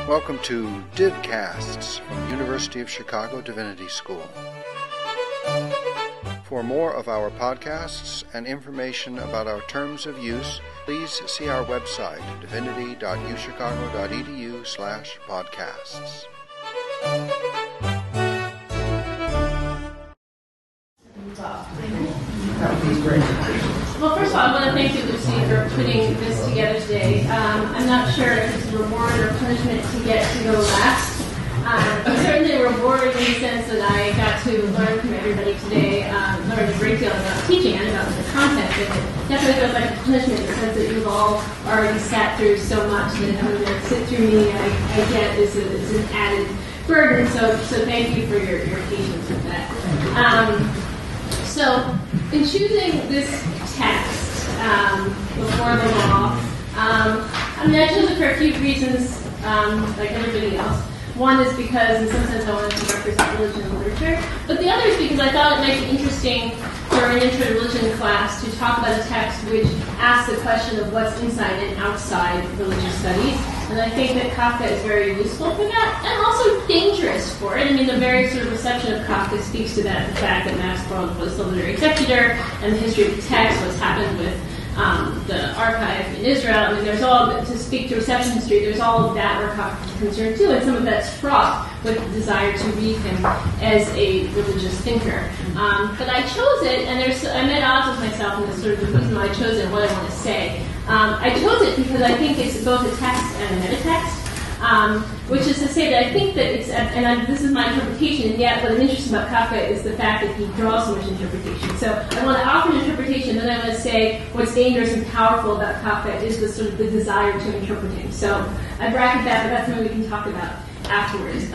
Welcome to Divcasts from University of Chicago Divinity School. For more of our podcasts and information about our terms of use, please see our website, divinity.uchicago.edu/podcasts. Well, first of all, I want to thank you, Lucy, for putting this together today. I'm not sure if it's a reward or punishment to get to go last. Certainly a reward in the sense that I got to learn from everybody today, learn a great deal about teaching and about the content. But it definitely feels like a punishment in the sense that you've all already sat through so much that having to sit through me, I get is an added burden. So thank you for your patience with that. So in choosing this text before the law, I chose it for a few reasons, like everybody else. One is because, in some sense, I wanted to represent religion and literature. But the other is because I thought it might be interesting for an intro to religion class to talk about a text which asks the question of what's inside and outside religious studies. And I think that Kafka is very useful for that, and also dangerous for it. I mean, the very sort of reception of Kafka speaks to that, the fact that Max Brod was the literary executor, and the history of the text, what's happened with the archive in Israel. I mean, there's all, to speak to reception history, there's all of that where Kafka is concerned too, and some of that's fraught with the desire to read him as a religious thinker. But I chose it, and I'm at odds with myself, and that's sort of the reason why I chose it and what I want to say. I chose it because I think it's both a text and a meta-text, which is to say that I think that it's, this is my interpretation, and yet what I'm interested about Kafka is the fact that he draws so much interpretation. So I want to offer an interpretation, then I want to say what's dangerous and powerful about Kafka is the sort of the desire to interpret him. So I bracket that, but that's something we can talk about afterwards.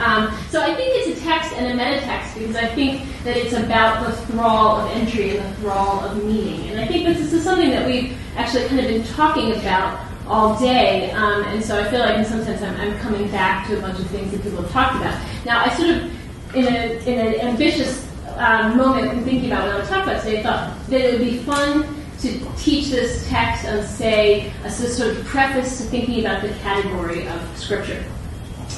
So I think it's a text and a meta-text because I think that it's about the thrall of entry and the thrall of meaning. And I think this is something that we've actually kind of been talking about all day, and so I feel like in some sense I'm coming back to a bunch of things that people have talked about. Now, I sort of, in an ambitious moment in thinking about what I would talk about today, I thought that it would be fun to teach this text and say a sort of preface to thinking about the category of Scripture.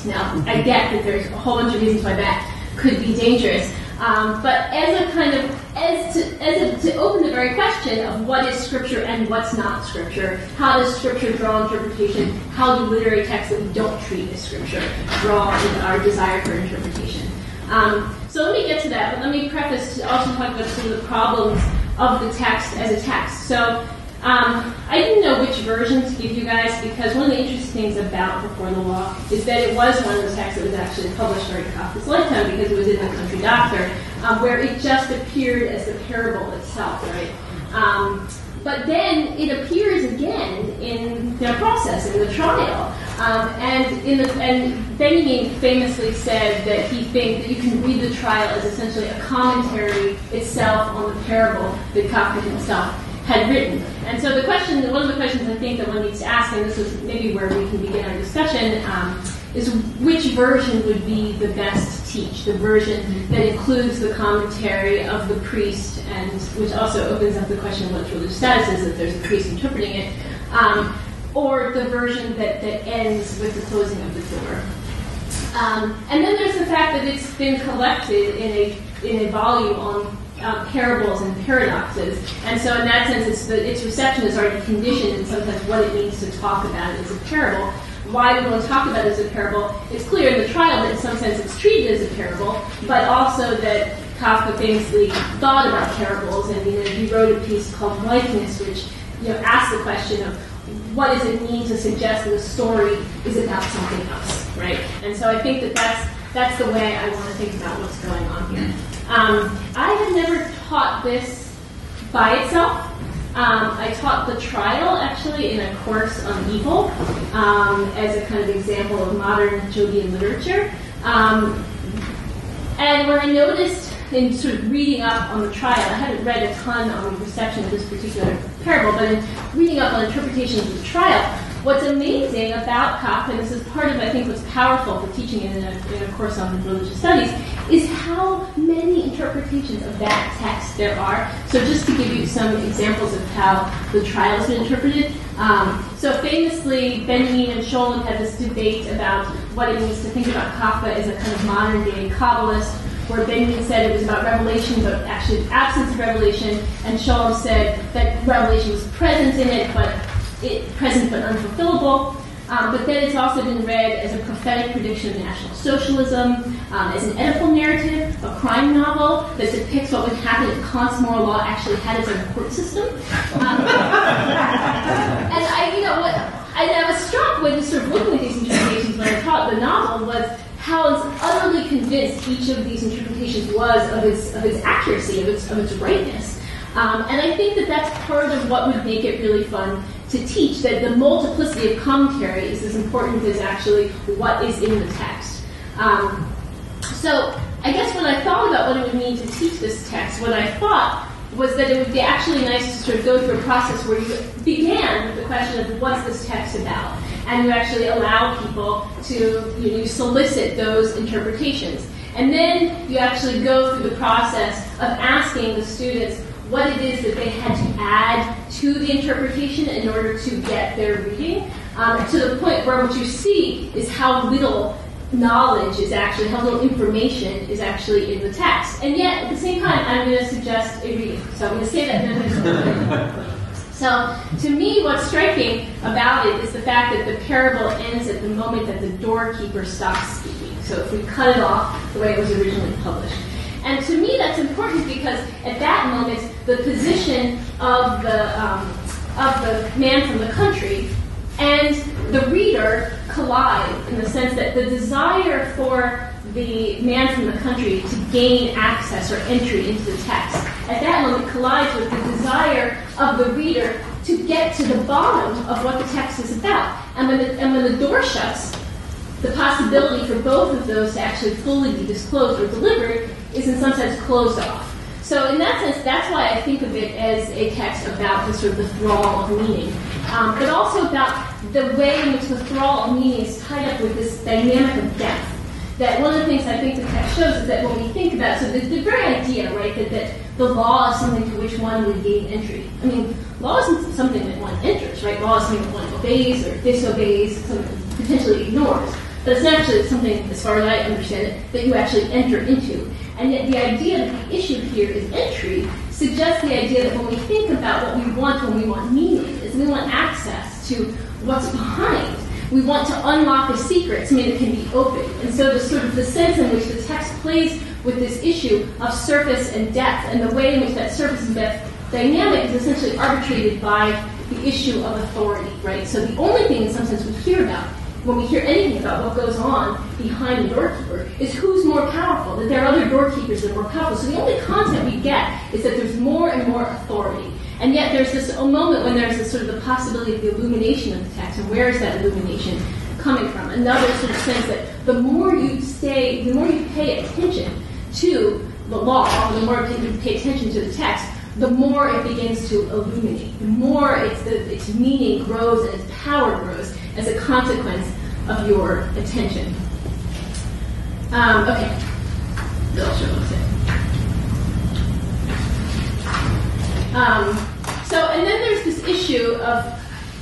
Now, I get that there's a whole bunch of reasons why that could be dangerous, but as a kind of to open the very question of what is Scripture and what's not Scripture, how does Scripture draw interpretation? How do literary texts that we don't treat as Scripture draw our desire for interpretation? So let me get to that, but let me preface to also talk about some of the problems of the text as a text. So I didn't know which version to give you guys because one of the interesting things about Before the Law is that it was one of those texts that was actually published during Kafka's lifetime because it was in the Country Doctor, where it just appeared as the parable itself, right? But then it appears again in their process, in the trial. And Benjamin famously said that he thinks that you can read the trial as essentially a commentary itself on the parable that Kafka himself had written. And so one of the questions I think that one needs to ask, and this is maybe where we can begin our discussion, is which version would be the best to teach? The version that includes the commentary of the priest, and which also opens up the question of what its religious status is if there's a priest interpreting it, or the version that ends with the closing of the door. And then there's the fact that it's been collected in a volume on parables and paradoxes, and so in that sense, its reception is already conditioned in some sense what it means to talk about it as a parable. Why we want to talk about it as a parable? It's clear in the trial that in some sense it's treated as a parable, but also that Kafka famously thought about parables, and he wrote a piece called Likeness, which asks the question of what does it mean to suggest that a story is about something else, right? And so I think that that's the way I want to think about what's going on here. I have never taught this by itself. I taught the trial, actually, in a course on evil as a kind of example of modern Jogian literature. And what I noticed in sort of reading up on the trial, I hadn't read a ton on the reception of this particular parable, but in reading up on interpretations of the trial, what's amazing about Kafka, and this is part of, I think, what's powerful for teaching in a course on religious studies, is how many interpretations of that text there are. So just to give you some examples of how the trial has been interpreted, So famously, Benjamin and Scholem had this debate about what it means to think about Kafka as a kind of modern-day Kabbalist, where Benjamin said it was about revelation, but actually the absence of revelation, and Scholem said that revelation was present in it, present but unfulfillable. But then it's also been read as a prophetic prediction of National Socialism, as an Oedipal narrative, a crime novel that depicts what would happen if Kant's moral law actually had its own court system. And I was struck when sort of looking at these interpretations when I taught the novel was how utterly convinced each of these interpretations was of its accuracy, of its rightness. And I think that that's part of what would make it really fun to teach, that the multiplicity of commentary is as important as actually what is in the text. So I guess when I thought about what it would mean to teach this text, what I thought was that it would be actually nice to sort of go through a process where you began with the question of what's this text about, and you actually allow people to, you solicit those interpretations. And then you actually go through the process of asking the students what it is that they had to add to the interpretation in order to get their reading, to the point where what you see is how little knowledge is actually, how little information is actually in the text. And yet, at the same time, I'm going to suggest a reading. So I'm going to say that. So, to me, what's striking about it is the fact that the parable ends at the moment that the doorkeeper stops speaking. So if we cut it off the way it was originally published. And to me, that's important because at that moment, the position of the man from the country and the reader collide in the sense that the desire for the man from the country to gain access or entry into the text at that moment collides with the desire of the reader to get to the bottom of what the text is about. And when the door shuts, the possibility for both of those to actually fully be disclosed or delivered is in some sense closed off. So in that sense, that's why I think of it as a text about the sort of the thrall of meaning, but also about the way in which the thrall of meaning is tied up with this dynamic of depth. That one of the things I think the text shows is that when we think about, so the very idea, right, that the law is something to which one would gain entry. I mean, law isn't something that one enters, right? Law is something that one obeys or disobeys, something potentially ignores. But it's actually something, as far as I understand it, that you actually enter into. And yet the idea that the issue here is entry suggests the idea that when we think about what we want when we want meaning, is we want access to what's behind. We want to unlock a secret, something that can be opened. And so the sort of the sense in which the text plays with this issue of surface and depth, and the way in which that surface and depth dynamic is essentially arbitrated by the issue of authority, right? So the only thing in some sense we hear about when we hear anything about what goes on behind the doorkeeper is who's more powerful, that there are other doorkeepers that are more powerful. So the only content we get is that there's more and more authority. And yet there's this moment when there's this sort of the possibility of the illumination of the text, and where is that illumination coming from? Another sort of sense that the more you pay attention to the law, the more you pay attention to the text, the more it begins to illuminate. The more its meaning grows and its power grows as a consequence of your attention. Okay. And then there's this issue of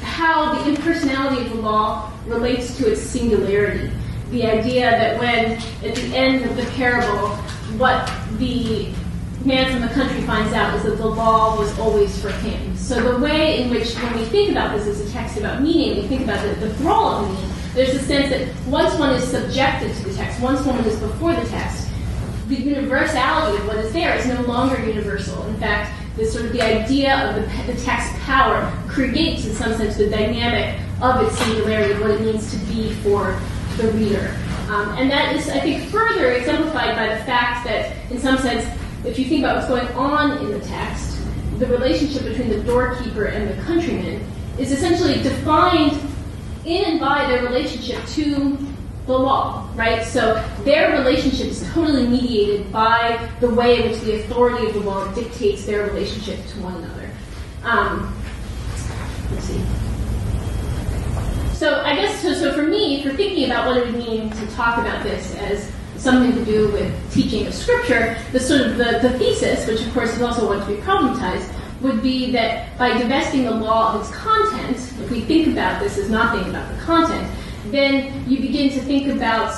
how the impersonality of the law relates to its singularity. The idea that when, at the end of the parable, what the man from the country finds out is that the law was always for him. So the way in which, when we think about this as a text about meaning, we think about the thrall of meaning, there's a sense that once one is subjected to the text, once one is before the text, the universality of what is there is no longer universal. In fact, the idea of the text's power creates, in some sense, the dynamic of its singularity, of what it means to be for the reader. And that is, I think, further exemplified by the fact that, in some sense, if you think about what's going on in the text, the relationship between the doorkeeper and the countryman is essentially defined in and by their relationship to the law, right? So their relationship is totally mediated by the way in which the authority of the law dictates their relationship to one another. Let's see. So I guess, so for me, for thinking about what it would mean to talk about this as something to do with teaching of Scripture, the sort of the thesis, which of course is also one to be problematized, would be that by divesting the law of its content, if we think about this as not thinking about the content, then you begin to think about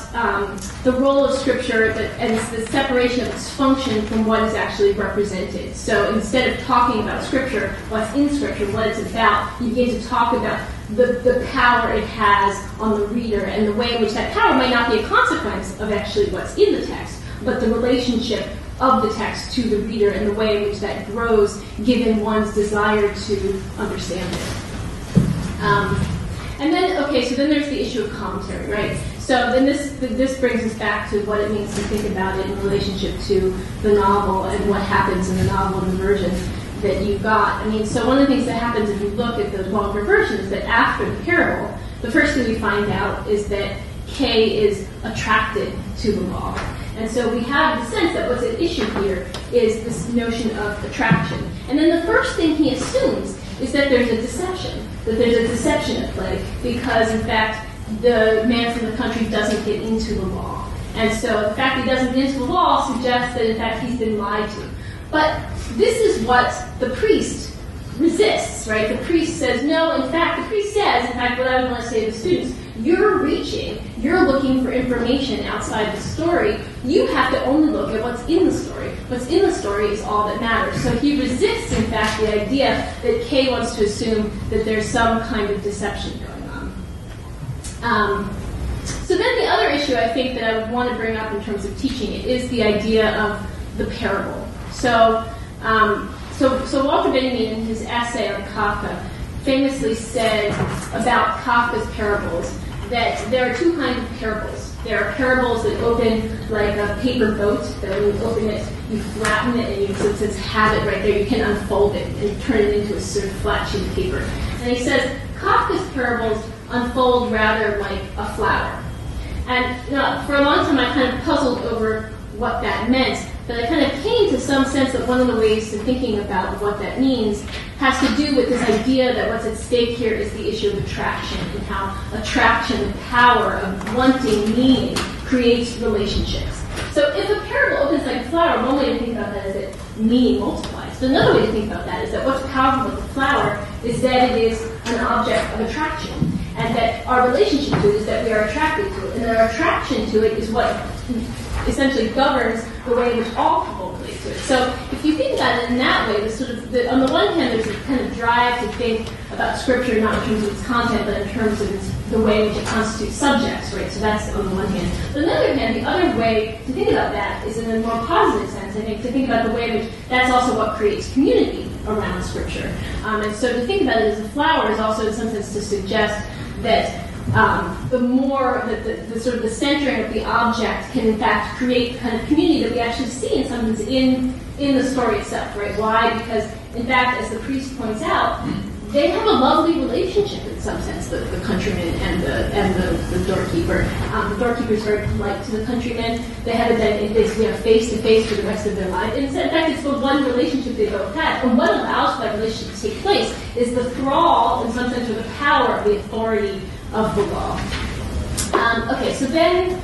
the role of Scripture and the separation of its function from what is actually represented. So instead of talking about Scripture, what's in Scripture, what it's about, you begin to talk about the power it has on the reader and the way in which that power might not be a consequence of actually what's in the text, but the relationship of the text to the reader and the way in which that grows given one's desire to understand it. And then, okay, so then there's the issue of commentary, right? So then this brings us back to what it means to think about it in relationship to the novel and what happens in the novel and the version that you got. I mean, so one of the things that happens if you look at the longer version is that after the parable, the first thing we find out is that Kay is attracted to the law. And so we have the sense that what's at issue here is this notion of attraction. And then the first thing he assumes is that there's a deception, at play, because in fact the man from the country doesn't get into the law. And so the fact he doesn't get into the law suggests that in fact he's been lied to. But this is what the priest resists, right? The priest says, no, in fact, the priest says, in fact, what I would want to say to the students, you're looking for information outside the story. You have to only look at what's in the story. What's in the story is all that matters. So he resists, in fact, the idea that Kay wants to assume that there's some kind of deception going on. So then the other issue I think that I would want to bring up in terms of teaching it is the idea of the parable. So Walter Benjamin, in his essay on Kafka, famously said about Kafka's parables that there are two kinds of parables. There are parables that open like a paper boat, that when you open it, you flatten it, and since it's have it right there, you can unfold it and turn it into a sort of flat sheet of paper. And he says Kafka's parables unfold rather like a flower. And for a long time I kind of puzzled over what that meant, but I kind of came to some sense that one of the ways to thinking about what that means has to do with this idea that what's at stake here is the issue of attraction, and how attraction, the power of wanting meaning, creates relationships. So if a parable opens like a flower, one way to think about that is that meaning multiplies. But another way to think about that is that what's powerful with the flower is that it is an object of attraction, and that our relationship to it is that we are attracted to it, and that our attraction to it is what essentially governs the way in which all people relate to it. So if you think about it in that way, on the one hand, there's a kind of drive to think about Scripture not in terms of its content, but in terms of the way in which it constitutes subjects, right? So that's on the one hand. But on the other hand, the other way to think about that is in a more positive sense, I think, to think about the way in which that's also what creates community around Scripture. And so to think about it as a flower is also in some sense to suggest that the more the sort of the centering of the object can in fact create the kind of community that we actually see in some sense in the story itself, right? Why? Because in fact, as the priest points out, they have a lovely relationship in some sense, the countryman and the doorkeeper. The doorkeeper is very polite to the countryman. They have basically a face-to-face for the rest of their life. And in fact, it's the one relationship they both have. And what allows for that relationship to take place is the thrall, in some sense, or the power of the authority of the law. Okay, so then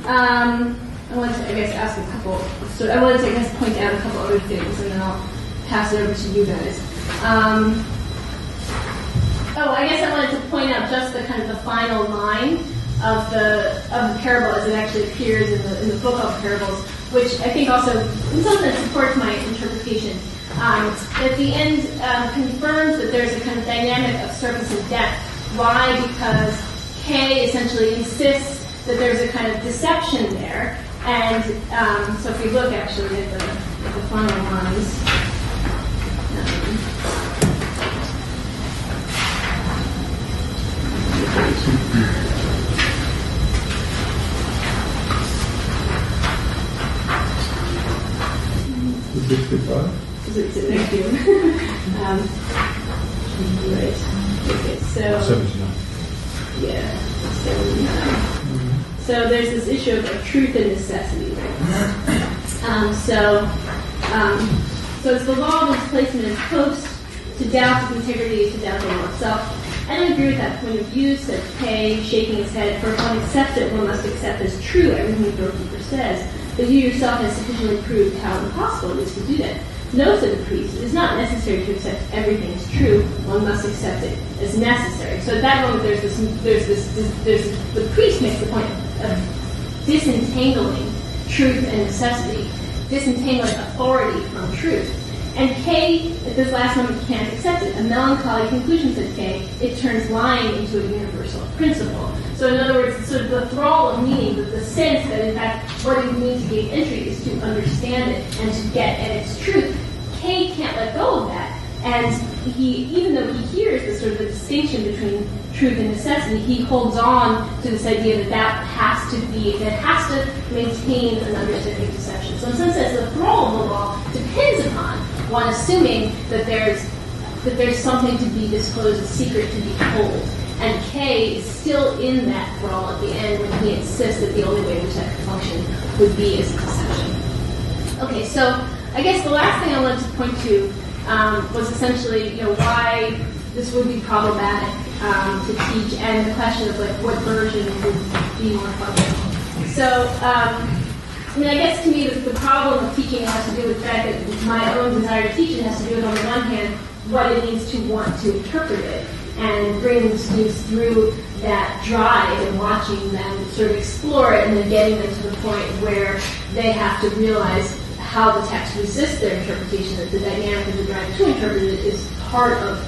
I wanted to, ask a couple. So I wanted to, point out a couple other things, and then I'll pass it over to you guys. I wanted to point out just the kind of the final line of the parable as it actually appears in the book of parables, which I think also in some sense supports my interpretation. At the end confirms that there's a kind of dynamic of surface and depth. Why? Because Kay essentially insists that there's a kind of deception there, and so if we look actually at the final lines. Thank you. Right. Okay, so 79. Yeah, 79. So there's this issue of truth and necessity, right? So it's the law of its placement is opposed to doubt its integrity, to doubt the law itself. I don't agree with that point of view, said Kay, shaking his head. For if one accepts it, one must accept as true everything the doorkeeper says. But you yourself have sufficiently proved how impossible it is to do that. notes of the priest, it is not necessary to accept everything as true. One must accept it as necessary. So at that moment, the priest makes the point of disentangling truth and necessity, disentangling authority from truth. And K, at this last moment, can't accept it. A melancholy conclusion, said K, it turns lying into a universal principle. So in other words, sort of the thrall of meaning, the sense that in fact what it means to gain entry is to understand it and to get at its truth. K can't let go of that. And he, even though he hears the sort of the distinction between truth and necessity, he holds on to this idea that has to maintain an understanding of deception. So in some sense, the thrall of the law depends upon one assuming that there's something to be disclosed, a secret to be told. And K is still in that thrall at the end when he insists that the only way in which that could function would be as deception. Okay, so I guess the last thing I wanted to point to was essentially, why this would be problematic to teach, and the question of what version would be more functional. So, I guess to me the problem of teaching has to do with the fact that my own desire to teach it has to do with, on the one hand, what it means to want to interpret it, and bringing students through that drive and watching them sort of explore it, and then getting them to the point where they have to realize how the text resists their interpretation, that the dynamic of the drive to interpret it is part of,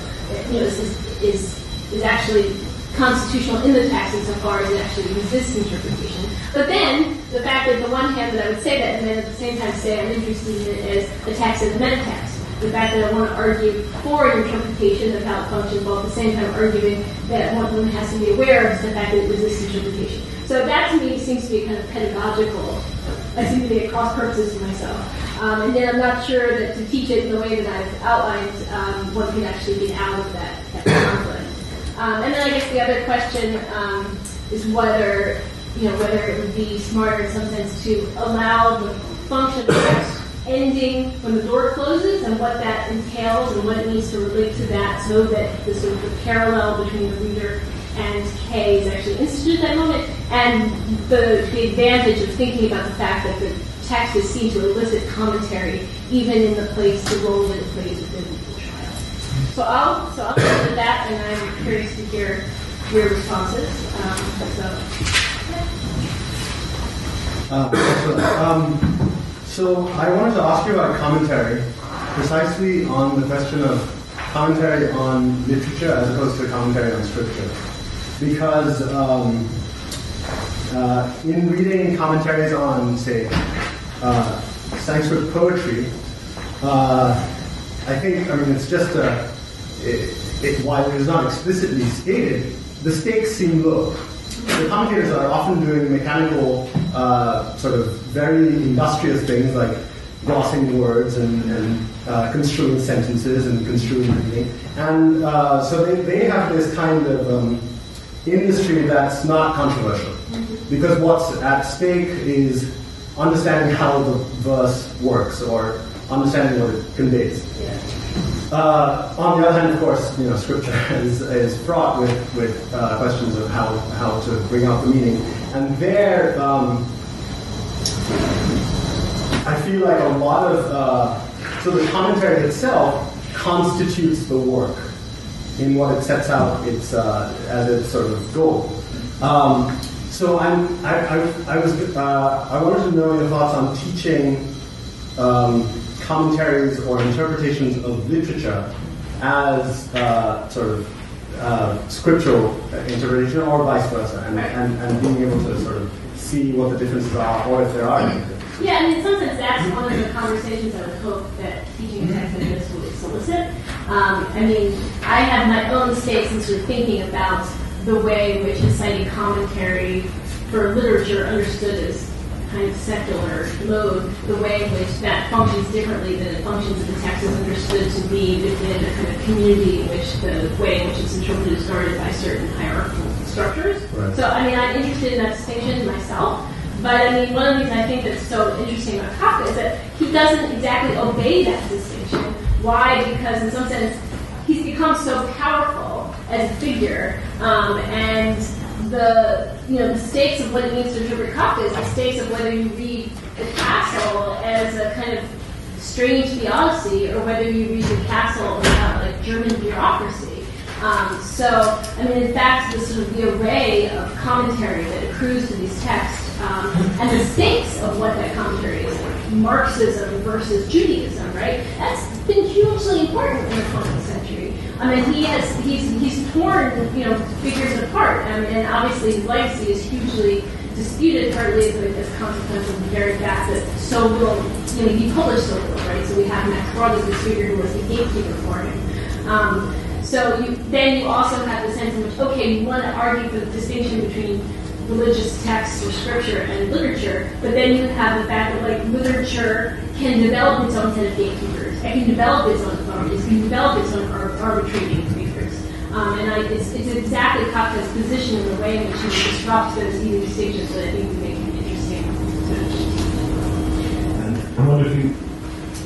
is actually constitutional in the text insofar as it actually resists interpretation. But then, the fact that on the one hand that I would say that, and then at the same time say I'm interested in it as a text and a metatext. The fact that I want to argue for an interpretation of how it functions, while at the same time arguing that one has to be aware of the fact that it resists interpretation. So that to me seems to be kind of pedagogical. I seem to be at cross purposes for myself. And then I'm not sure that to teach it in the way that I've outlined, one can actually get out of that conflict. And then I guess the other question is whether it would be smarter in some sense to allow the function of the text ending when the door closes and what that entails and what it needs to relate to that, so that the sort of the parallel between the reader and K is actually instituted at that moment, and the advantage of thinking about the fact that the text is seen to elicit commentary even in the role that it plays within the trial. So I'll go with that, and I'm curious to hear your responses. So I wanted to ask you about commentary, precisely on the question of commentary on literature as opposed to commentary on scripture. Because in reading commentaries on, say, Sanskrit poetry, I think, it's just while it is not explicitly stated, the stakes seem low. The commentators are often doing mechanical, sort of very industrious things like glossing words and construing sentences and construing meaning. And so they have this kind of industry that's not controversial. Because what's at stake is understanding how the verse works or understanding what it conveys. On the other hand, of course, scripture is fraught with questions of how to bring out the meaning. And there, I feel like a lot of, so the commentary itself constitutes the work in what it sets out as its sort of goal. So I wanted to know your thoughts on teaching commentaries or interpretations of literature as sort of scriptural interpretation, or vice versa, and being able to sort of see what the differences are, or if there are any differences. Yeah, in some sense, that's one of the conversations I would hope that teaching a text like this would solicit. I have my own stakes in sort of thinking about the way in which a citing commentary for literature understood as kind of secular mode, the way in which that functions differently than it functions in the text is understood to be within a kind of community in which the way in which it's interpreted is guarded by certain hierarchical structures. Right. So, I'm interested in that distinction myself. But one of the things I think that's so interesting about Kafka is that he doesn't exactly obey that distinction. Why? Because in some sense, he's become so powerful as a figure, and the stakes of what it means to interpret Kafka is the stakes of whether you read The Castle as a kind of strange the Odyssey, or whether you read The Castle about like German bureaucracy. So, I mean, in fact, the array of commentary that accrues to these texts, and the stakes of what that commentary is, like Marxism versus Judaism, right? That's been hugely important in the 20th century. I mean, he's torn, figures apart, and obviously his legacy is hugely disputed, partly as a consequence of the very fact that so little, he published so little, right? So we have Max Brod as this figure who was the gatekeeper for him. So then you also have the sense in which, okay, you want to argue for the distinction between religious texts or scripture and literature, but then you have the fact that like literature can develop its own set of gatekeepers, it can develop its own authorities, it can develop its own arbitrating figures. It's exactly Kafka's position in the way in which he disrupts those even distinctions that I think would make him interesting. And I wonder if you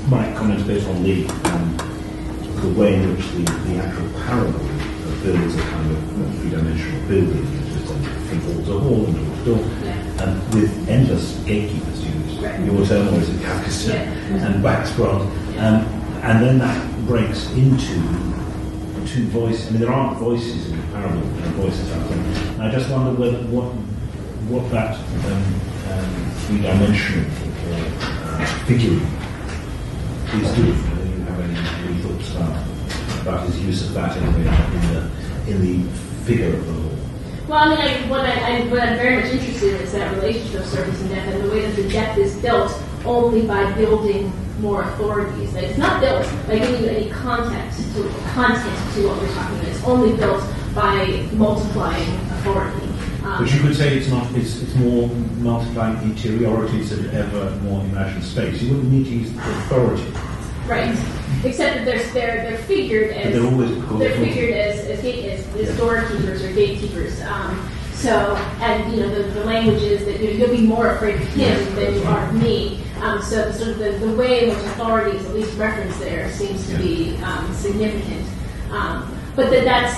might comment a bit on the way in which the actual parable builds a kind of three-dimensional building, from wall to hall and door to door, and with endless gatekeepers, to use your term, or is it Kafka's term, and wax rod, and then that breaks into two voices. I mean, there aren't voices in the parable, voices out there. And I just wonder what that three-dimensional figure is doing. Any thoughts about his use of that in the figure of the law? Well, I mean, what I'm very much interested in is that relationship of surface and depth, and the way that the depth is built only by building more authorities. That it's not built by giving you any content to what we're talking about. It's only built by multiplying authority. But you could say it's more multiplying interiorities than ever more imagined space. You wouldn't need to use the authority. Right. Except that they're figured as doorkeepers or gatekeepers. And the language is that you'll be more afraid of him than you are of me. So sort of the way in which authority is at least referenced there seems to be significant. But that's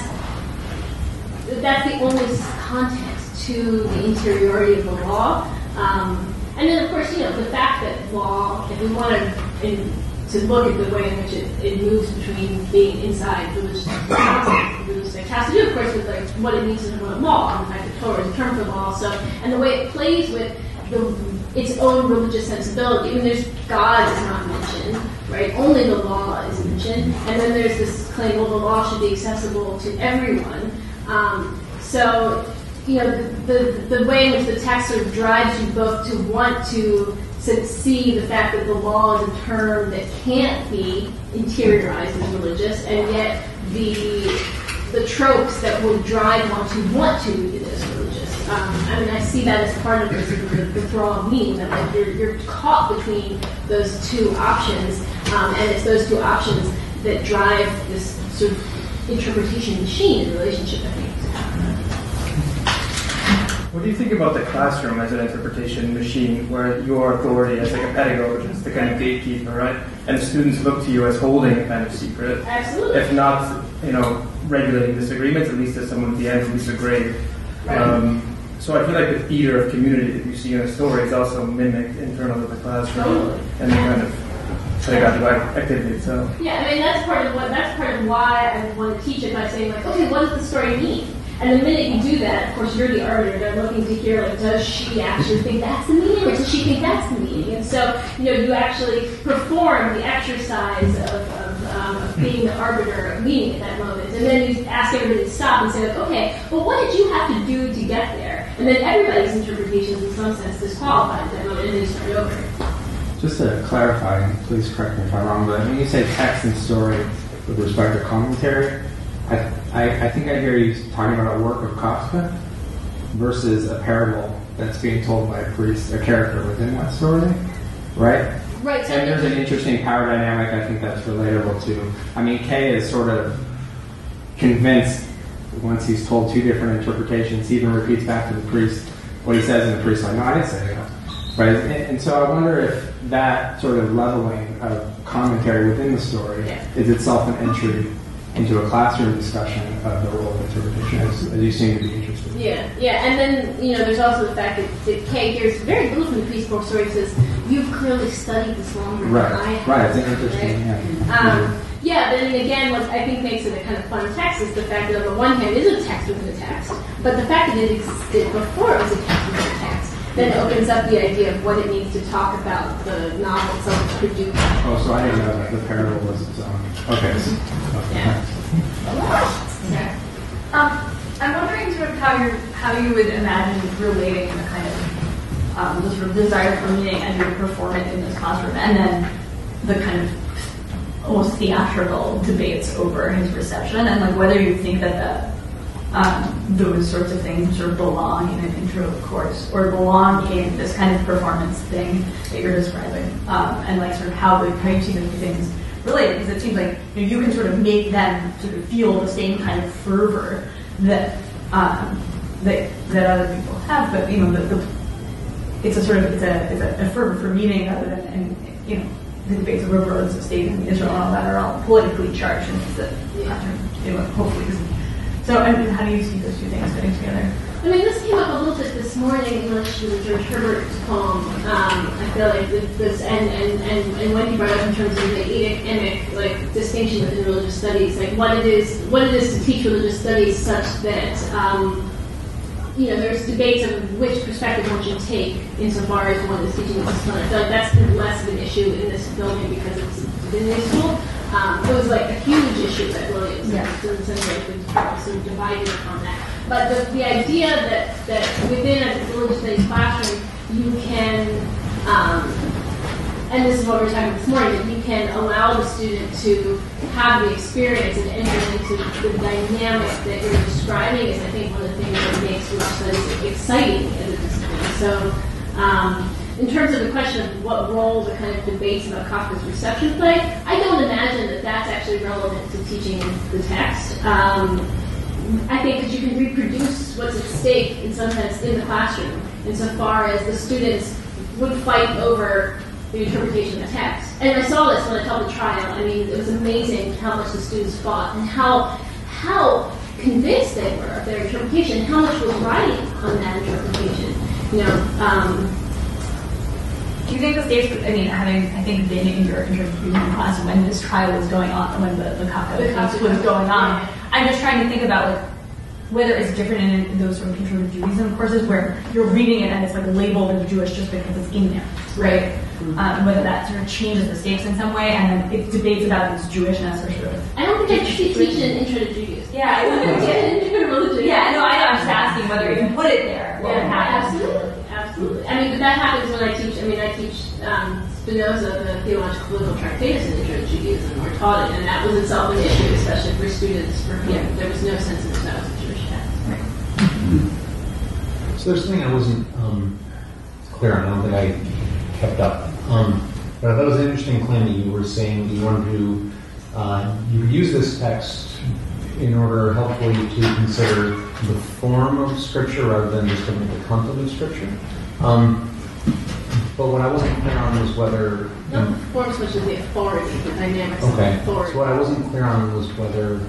the only content to the interiority of the law. And then of course the fact that law, if we want to look at the way in which it moves between being inside religious and outside religious, it has to do, of course, with like what it means to know law, and the fact that Torah is a term for law. So, and the way it plays with its own religious sensibility. I mean, there's God is not mentioned, right? Only the law is mentioned, and then there's this claim, well, the law should be accessible to everyone. So, the way in which the text sort of drives you both to want to see the fact that the law is a term that can't be interiorized as religious, and yet the tropes that would drive one to want to read it as religious. I see that as part of the thrall of meaning, that like you're caught between those two options, and it's those two options that drive this sort of interpretation machine in relationship, I think. What do you think about the classroom as an interpretation machine, where your authority as like a pedagogist, the kind of gatekeeper, right? And the students look to you as holding a kind of secret. Absolutely. If not, regulating disagreements, at least as someone at the end who is a grade. Right. So I feel like the theater of community that you see in a story is also mimicked internal to the classroom. Totally. And the kind of pedagogical activity itself. Yeah, I mean that's part of why I want to teach it by saying like, okay, what does the story mean? And the minute you do that, of course, you're the arbiter. They're looking to hear, like, does she actually think that's the meaning, or does she think that's the meaning? And so, you actually perform the exercise of being the arbiter of meaning at that moment. And then you ask everybody to stop and say, like, okay, well, what did you have to do to get there? And then everybody's interpretations, in some sense, disqualified at that moment, and then you start over. Just to clarify, and please correct me if I'm wrong, but when you say text and story with respect to commentary, I think I hear you talking about a work of Kafka versus a parable that's being told by a priest, a character within that story, right? Right. And there's an interesting power dynamic I think that's relatable to. I mean, Kay is sort of convinced once he's told two different interpretations, he even repeats back to the priest what he says, and the priest's like, no, I didn't say that. Right? And so I wonder if that sort of leveling of commentary within the story is itself an entry into a classroom discussion of the role of interpretation, as you seem to be interested in. Yeah, and then, there's also the fact that Kay hears very little from the priest before story. Says, you've clearly studied this longer than I have. Right, it's interesting, right? Yeah, but again, what I think makes it a kind of fun text is the fact that on the one hand it is a text within a text, but the fact that it existed before it was a text within a text then opens up the idea of what it means to talk about the novel itself produced. Oh, so I didn't know that the parable was its own. Okay. Yeah. I'm wondering sort of how you would imagine relating the kind of the sort of desire for meaning and you perform it in this classroom, and then the kind of almost theatrical debates over his reception, and like whether you think that those sorts of things sort of belong in an intro course or belong in this kind of performance thing that you're describing, and like sort of how you see those two things related, because it seems like you can sort of make them sort of feel the same kind of fervor that that other people have, but it's a sort of it's a fervor for meaning rather than, and the debates over roads of state and Israel and all that are all politically charged, and hopefully. So, I mean, how do you see those two things fitting together? I mean, this came up a little bit this morning in relation to George Herbert's poem. I feel like this, and Wendy brought up in terms of the Edenic distinction within religious studies, like what it is to teach religious studies, such that there's debates of which perspective one should take insofar as one is teaching this one. I feel like that's been less of an issue in this building because it's a Divinity School. It was like a huge issue at Williams, in the sense that it was sort of divided on that. But the idea that within a religious studies classroom you can, and this is what we were talking about this morning, that you can allow the student to have the experience and enter into the dynamic that you're describing is, I think, one of the things that makes religious studies exciting as a discipline. So, in terms of the question of what role the kind of debates about Kafka's reception play, I don't imagine that that's actually relevant to teaching the text. I think that you can reproduce what's at stake in some sense in the classroom, insofar as the students would fight over the interpretation of the text. And I saw this when I taught the trial. I mean, it was amazing how much the students fought and how convinced they were of their interpretation, and how much was riding on that interpretation. Do you think the stage, I think been in your interviewing class when this trial was going on, when the Kafka case was going on, I'm just trying to think about whether it's different in those sort of Intro to Judaism courses where you're reading it and it's like labeled as Jewish just because it's in there, right? Whether that sort of changes the stakes in some way, and then it debates about its Jewishness or sort of. I don't think I teach an Intro to Judaism. Yeah, I religion. Yeah, no, I'm just asking whether you can put it there. Absolutely. I mean, but that happens when I teach. I teach Spinoza, the theological political tractatus in Intro to Judaism, or taught it, and that was itself an issue, especially for students for whom there was no sense in which that was a Jewish text. So there's something I wasn't clear on. I don't think I kept up. But I thought it was an interesting claim that you were saying that you wanted to you use this text in order helpfully to consider the form of Scripture rather than just looking at the content of Scripture. But what I wasn't clear on was whether... Not the form, so much as the authority, the dynamics of authority. So what I wasn't clear on was whether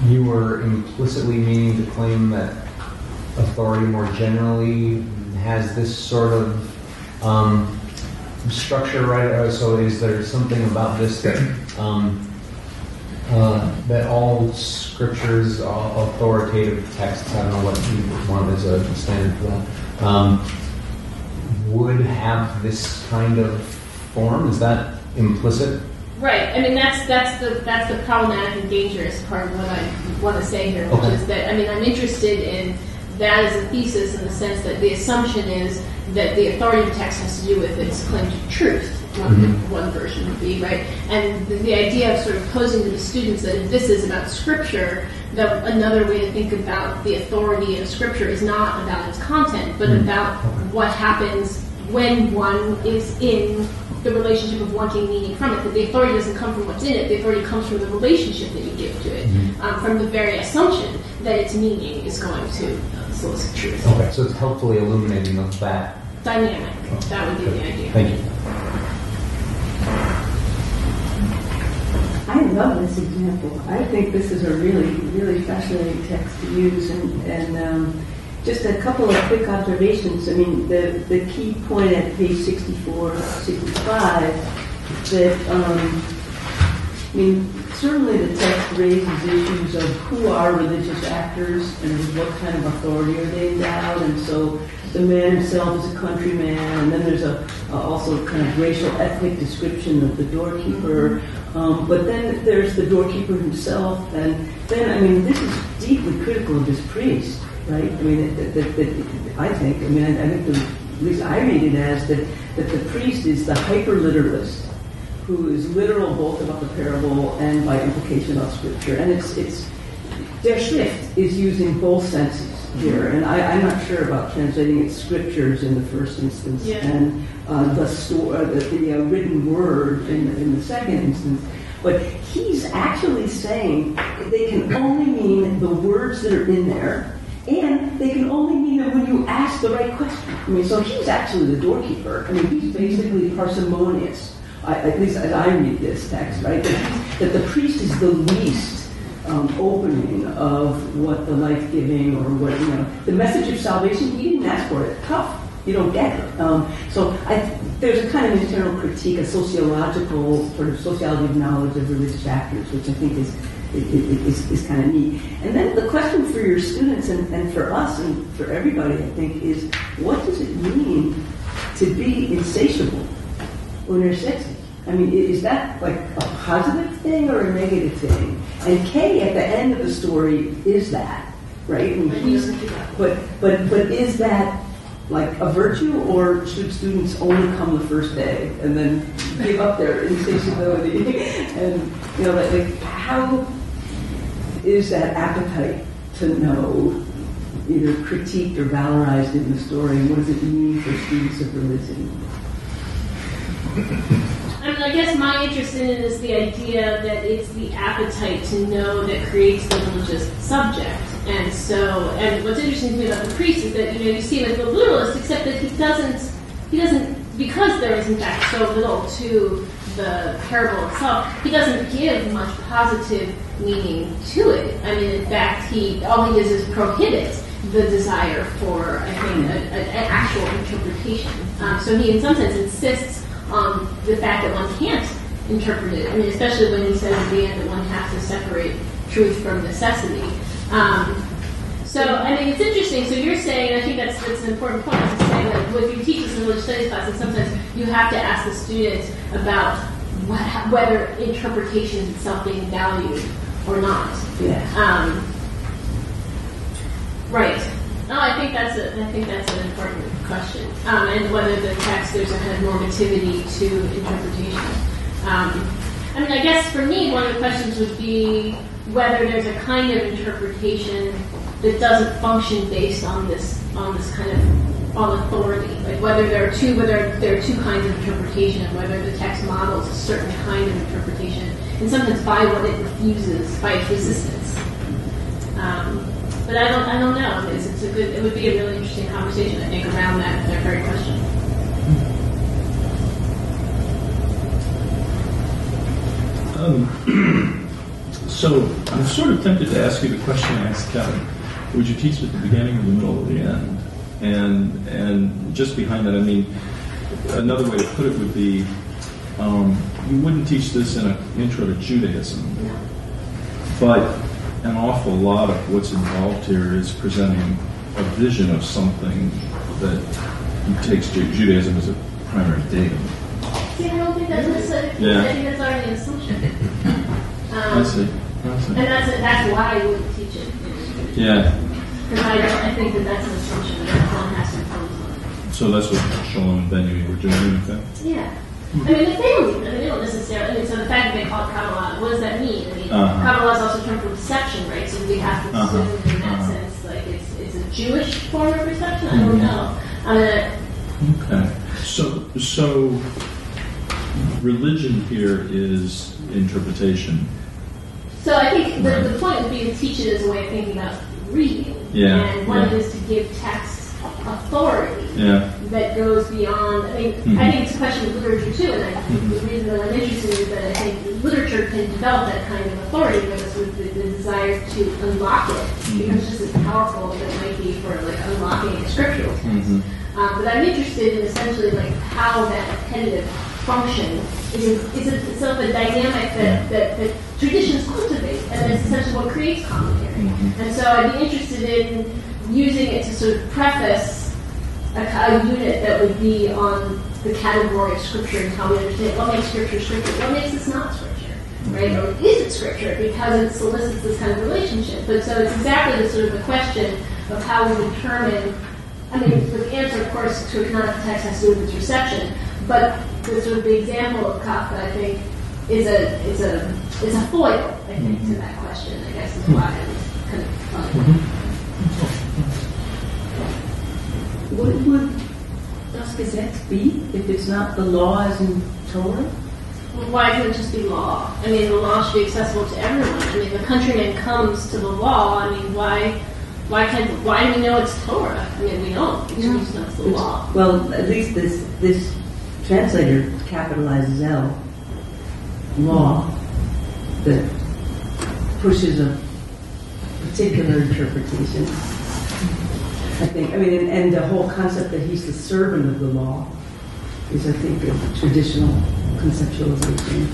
you were implicitly meaning to claim that authority more generally has this sort of structure, right? So is there something about this that that all Scripture's authoritative texts, I don't know what you want as a standard for that, would have this kind of form? Is that implicit? Right. I mean, that's the problematic and dangerous part of what I want to say here, which is that, I'm interested in that as a thesis in the sense that the assumption is that the authority of the text has to do with its claim to truth. One version would be, right? And the idea of sort of posing to the students that if this is about Scripture, another way to think about the authority of Scripture is not about its content, but about what happens when one is in the relationship of wanting meaning from it. That the authority doesn't come from what's in it, the authority comes from the relationship that you give to it, from the very assumption that its meaning is going to solicit truth. Okay, so it's helpfully illuminating of that dynamic. That would be the idea. Thank you. I love this example. I think this is a really, really fascinating text to use, and Just a couple of quick observations. I mean, the key point at page 64, 65, that, I mean, certainly the text raises issues of who are religious actors and with what kind of authority are they endowed, and so the man himself is a countryman, and then there's also kind of racial ethnic description of the doorkeeper, but then there's the doorkeeper himself, and then, I mean, this is deeply critical of this priest, right? I mean, I think at least I read it as that the priest is the hyper-literalist, who is literal both about the parable and by implication of Scripture. And it's their Schrift is using both senses here. And I'm not sure about translating it Scriptures in the first instance and the written word in the second instance. But he's actually saying they can only mean the words that are in there, and they can only mean them when you ask the right question. I mean, so he's actually the doorkeeper. I mean, he's basically parsimonious. At least as I read this text, right, that the priest is the least opening of what the life-giving or what, the message of salvation, he didn't ask for it. Tough. You don't get it. So there's a kind of internal critique, a sociological sort of sociology of knowledge of religious actors, which I think is kind of neat. And then the question for your students and for us and for everybody, I think, is what does it mean to be insatiable when you're 60? I mean, is that like a positive thing or a negative thing? And Kay, at the end of the story, is that, right? I mean, but is that like a virtue, or should students only come the first day and then give up their insatiability? And like how is that appetite to know either critiqued or valorized in the story, and what does it mean for students of religion? I mean, I guess my interest in it is the idea that it's the appetite to know that creates the religious subject. And so, and what's interesting to me about the priest is that, you see him as a literalist, except that he doesn't, because there is in fact so little to the parable itself, he doesn't give much positive meaning to it. I mean, in fact, all he is prohibit the desire for, I think, an actual interpretation. So he, in some sense, insists on the fact that one can't interpret it. I mean, especially when he says at the end that one has to separate truth from necessity. So, I mean, it's interesting. So you're saying, and I think that's an important point, to say that if you teach this in a religious studies class, in some sense, you have to ask the student about whether interpretation is itself being valued or not. Yeah. Right. No, I think that's an important question, and whether the text there's a kind of normativity to interpretation. I mean, I guess for me, one of the questions would be whether there's a kind of interpretation that doesn't function based on this kind of on authority, like whether there are two kinds of interpretation, and whether the text models a certain kind of interpretation, in some sense by what it refuses, by its resistance. But I don't know. It would be a really interesting conversation, I think, around that very question. So I'm sort of tempted to ask you the question I asked Kevin. Would you teach at the beginning, or the middle, or the end? And just behind that, I mean, another way to put it would be, you wouldn't teach this in an intro to Judaism, but an awful lot of what's involved here is presenting a vision of something that takes Judaism as a primary datum. See, I don't think that's necessarily. Yeah. I think that's already an assumption. I see. And that's why I wouldn't teach it. Yeah. Because I think that's an assumption that one has to impose on it. So that's what Shalom and Benjamin were doing, I think? Yeah. I mean, they don't necessarily. I mean, so the fact that they call it Kabbalah, what does that mean? I mean, Kabbalah is also a term for reception, right? So we have to assume in that sense, like it's a Jewish form of reception. I don't know. Okay. So religion here is interpretation. So I think the point would be to teach it as a way of thinking about reading, and one is to give text authority, that goes beyond. I mean, I think it's a question of literature too, and the reason that I'm interested is that I think literature can develop that kind of authority with us, with the desire to unlock it, because it's just as powerful as it might be for like unlocking a scriptural text. But I'm interested in essentially like how that appetitive function is sort of a dynamic that traditions cultivate, and that's essentially what creates commentary. And so I'd be interested in using it to sort of preface a unit that would be on the category of scripture and how we understand what makes scripture scripture, what makes this not scripture, right? Or is it scripture because it solicits this kind of relationship? But so it's exactly the sort of the question of how we determine. I mean, the answer, of course, to a canonical text has to do with its reception, but the sort of the example of Kafka, I think, is a foil, I think, to that question. I guess is why I'm kind of fun. What would Das Gesetz be if it's not the law as in Torah? Well, why can't it just be law? I mean, the law should be accessible to everyone. I mean, if a countryman comes to the law, I mean, why do we know it's Torah? I mean, we don't. We just know it's the law. Well, at least this translator capitalizes L, law, that pushes a particular interpretation. I think, I mean, and the whole concept that he's the servant of the law is, I think, a traditional conceptualization.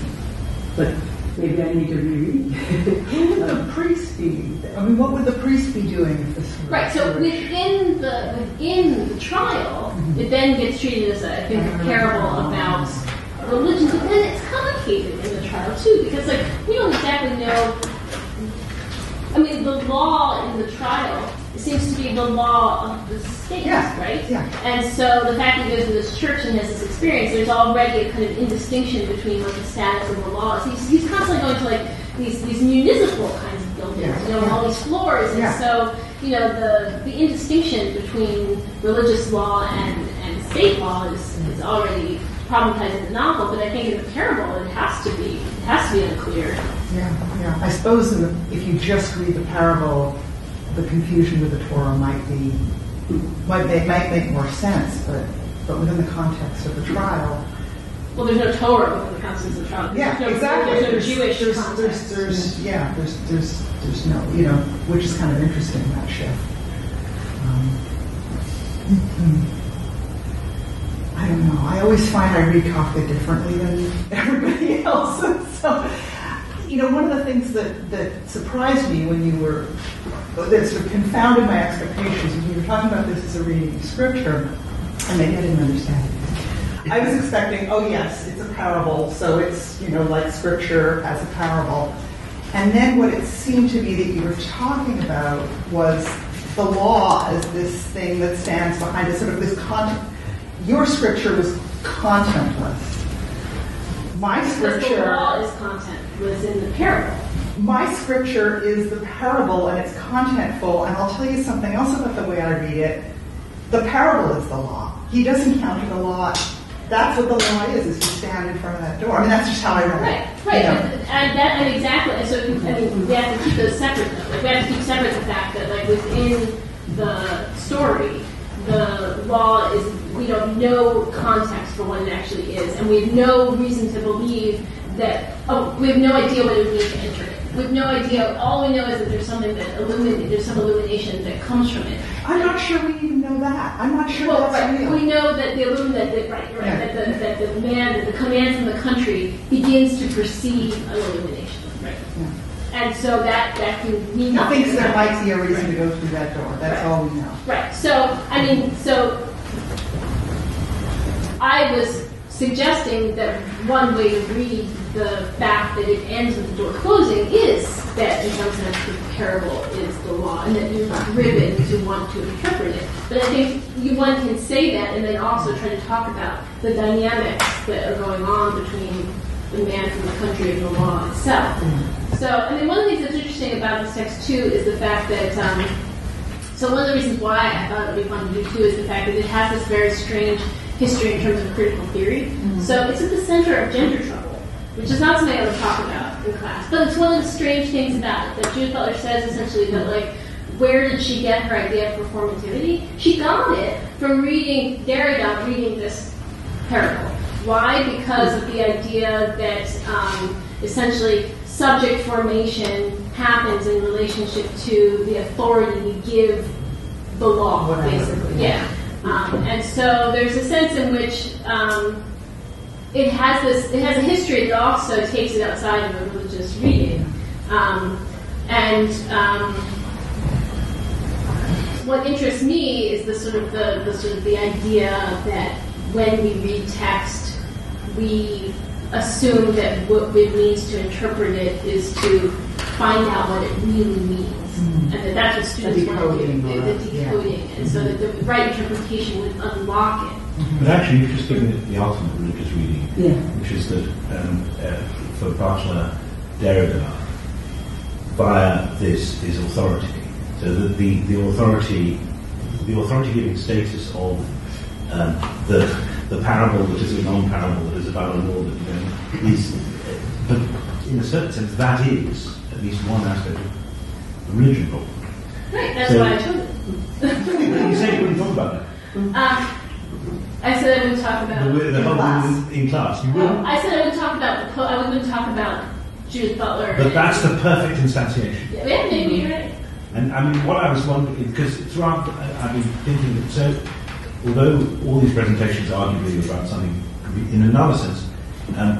But maybe I need to reread. Who would the priest be? I mean, what would the priest be doing if this were right? So within the trial, it then gets treated as I think a parable about religion, but then it's complicated in the trial too, because like we don't exactly know. I mean, the law in the trial seems to be the law of the state, right? Yeah. And so the fact that he goes to this church and has this experience, there's already a kind of indistinction between like the status of the laws. He's constantly going to like these municipal kinds of buildings, all these floors, and so the indistinction between religious law and state law is already problematized in the novel. But I think in the parable, it has to be unclear. Yeah. I suppose if you just read the parable, the confusion with the Torah might make more sense, but within the context of the trial. Well, there's no Torah within the context of the trial. Exactly. There's no Jewish context. There's no, which is kind of interesting, that shift. I don't know. I always find I read Kafka differently than everybody else. And so, one of the things that surprised me that sort of confounded my expectations was when you were talking about this as a reading of scripture, and maybe I didn't understand it. I was expecting, oh yes, it's a parable, so it's, like scripture as a parable. And then what it seemed to me that you were talking about was the law as this thing that stands behind it, sort of this content. Your scripture was contentless. My scripture... The law is content, was in the parable. My scripture is the parable, and it's contentful, and I'll tell you something else about the way I read it. The parable is the law. He doesn't encounter the law. That's what the law is you stand in front of that door. I mean, that's just how I read it. Right. And exactly. And so, we have to keep those separate, though. Like, we have to keep separate the fact that, like, within the story, the law is, we don't know context for what it actually is, and we have no reason to believe that, we have no idea what it would mean to enter it. We have no idea. All we know is that there's something there's some illumination that comes from it. I'm not sure we even know that. I'm not sure that's real. We know that the illumination, that the command from the country begins to perceive an illumination. Right. Yeah. And so that can mean nothing. He thinks there might be a reason to go through that door. That's all we know. Right. So, I was suggesting that one way to read the fact that it ends with the door closing is that, in some sense, the parable is the law, and that you're driven to want to interpret it. But I think one can say that and then also try to talk about the dynamics that are going on between the man from the country and the law itself. So, one of the things that's interesting about this text, too, is the fact that, so one of the reasons why I thought it would be fun to do, too, is the fact that it has this very strange history in terms of critical theory. So it's at the center of gender trouble, which is not something I would talk about in class. But it's one of the strange things about it, that Judith Butler says, essentially, that, like, where did she get her idea of performativity? She got it from reading Derrida, reading this parable. Why? Because of the idea that essentially subject formation happens in relationship to the authority we give the law, basically. Yeah. And so there's a sense in which it has a history that also takes it outside of a religious reading. What interests me is the idea that when we read text, we assume that what it means to interpret it is to find out what it really means, and that's what students want to do, the decoding, and so that the right interpretation would unlock it. But actually, you've just given it the ultimate religious reading, which is that for Butler, Derrida, via this is authority. So that the authority-giving status of the parable that is a non-parable that is about a law that is, but in a certain sense, that is at least one aspect of religion. Right, that's why I chose it. You said you wouldn't talk about that. I said I wouldn't talk about the whole in class. You will. I said I would talk about I wouldn't talk about Judith Butler. But that's the perfect instantiation. Yeah, maybe you're right. And I mean, what I was wondering, because throughout I've been thinking that, so although all these presentations arguably are about something, in another sense,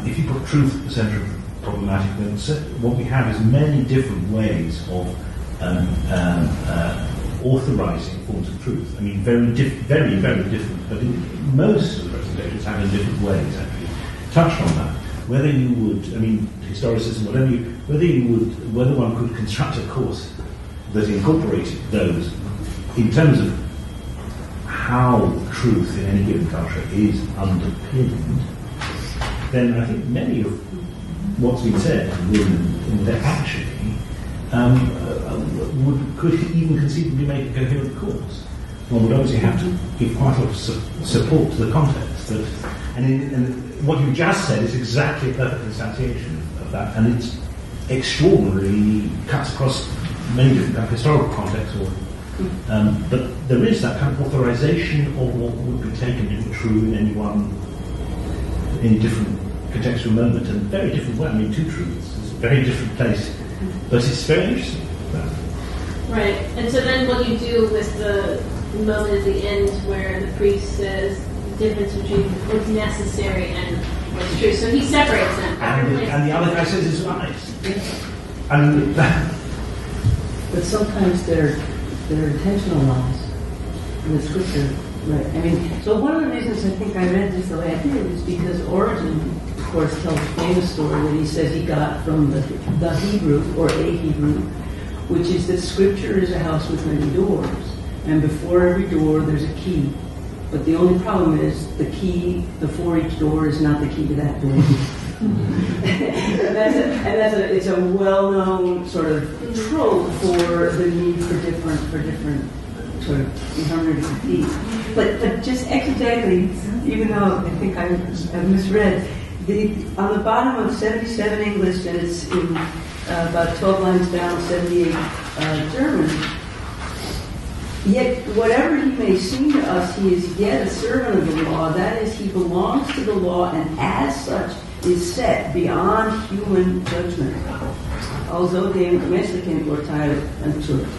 if you put truth at the centre of the problematic, then what we have is many different ways of authorising forms of truth. I mean, very, very different, but most of the presentations have in different ways actually touched on that. Whether you would, I mean, historicism, whether one could construct a course that incorporated those in terms of how truth in any given culture is underpinned, then I think many of what's been said would actually could even conceivably make a coherent course. One would obviously have to give quite a lot of support to the context. And what you just said is exactly a perfect instantiation of that, and it's extraordinarily cuts across many different historical contexts. But there is that kind of authorization of what would be taken to be true in any different contextual moment, and very different way. I mean, two truths. It's a very different place, but it's very interesting. Right, and so then what you do with the moment at the end where the priest says the difference between what's necessary and what's true. So he separates them. And the other guy says it's right. And but sometimes they're intentional lies in the scripture. Right. I mean, so one of the reasons I think I read this the way I did is because Origen, of course, tells a famous story that he says he got from the Hebrew, or a Hebrew, which is that scripture is a house with many doors, and before every door there's a key. But the only problem is the key before each door is not the key to that door. It's a well-known sort of trope for the need for different sort of hermeneutical. But just exegetically, even though I think I've misread, on the bottom of 77 English, and it's in about 12 lines down, 78 German, yet whatever he may seem to us, he is yet a servant of the law. That is, he belongs to the law, and as such is set beyond human judgment. Although dem menschlichen Urteil entschuldigt.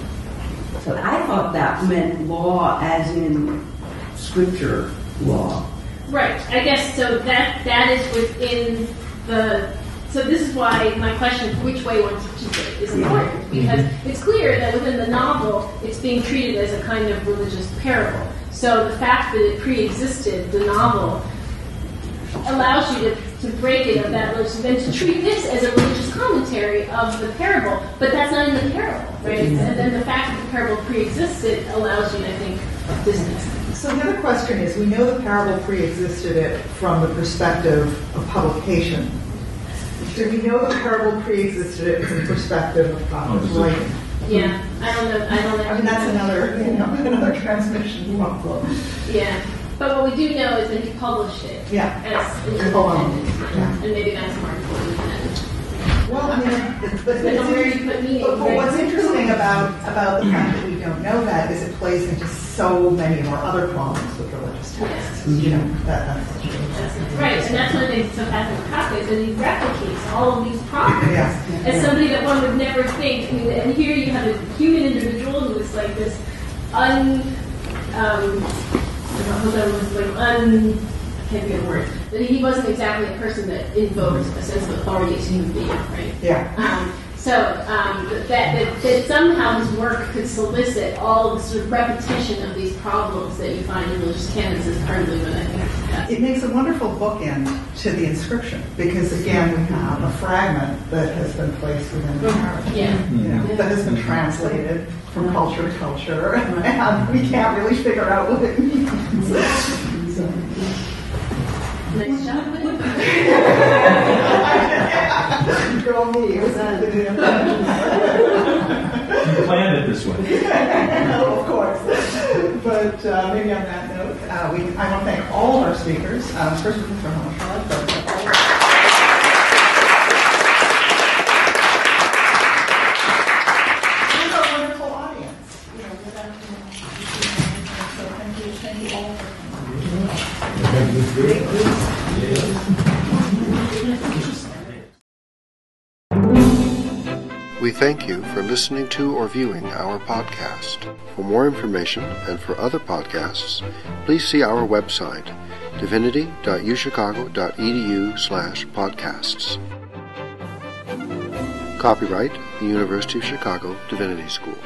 So I thought that meant law as in scripture law. Right. I guess so. That is within the. So this is why my question, which way one teaches it, is important, because it's clear that within the novel, it's being treated as a kind of religious parable. So the fact that it pre-existed, the novel, allows you to break it of that religious, then to treat this as a religious commentary of the parable, but that's not in the parable, right? And then the fact that the parable pre-existed allows you, I think, distance. So the other question is, we know the parable pre-existed it from the perspective of publication. Do we know the parable pre-existed it from the perspective of writing? Yeah, I don't know. I mean, that's another transmission flow. Yeah. But what we do know is that he published it as independent, and maybe that's more important than Well, I mean, where you put meaning. but what's interesting about the fact that we don't know that is it plays into so many of our other problems with religious texts. You know, that's right, and that's one of the things so fascinating with Kafka is that he replicates all of these problems Yeah. as somebody that one would never think. I mean, and here you have a human individual who is like this I can't get a word. But he wasn't exactly a person that invoked a sense of authority as a human being, right? Yeah. That somehow his work could solicit all of the sort of repetition of these problems that you find in religious canons is part of what I think. It makes a wonderful bookend to the inscription because again we have a fragment that has been placed within the narrative. That has been translated from culture to culture, and we can't really figure out what it means. Nice job. Girl, me. You planned it this way. No, of course. But maybe on that note, I want to thank all of our speakers. First, Professor Hammerschlag, and our wonderful audience. So thank you all for We thank you for listening to or viewing our podcast. For more information and for other podcasts, please see our website, divinity.uchicago.edu/podcasts. Copyright, the University of Chicago Divinity School.